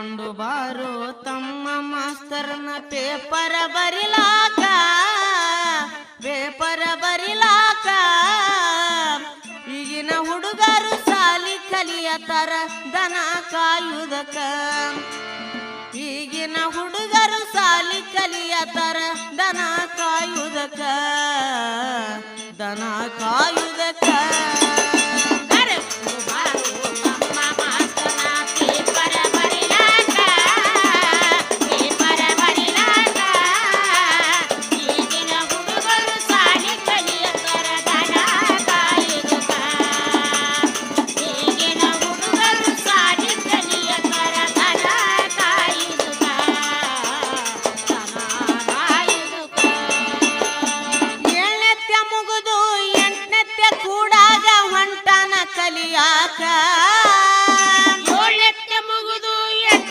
ಹಾಕೊಂಡು ಬಾರೋ ತಮ್ಮ ಮಾಸ್ತರ್ನ ಪೇಪರ ಬರಿಲಾಕ ಈಗಿನ ಹುಡುಗರು ಸಾಲಿ ಕಲಿಯತಾರ ದನ ಕಾಯುವುದಕ್ಕ ಈಗಿನ ಹುಡುಗರು ಸಾಲಿ ಕಲಿಯತಾರ ದನ ಕಾಯುವುದಕ್ಕ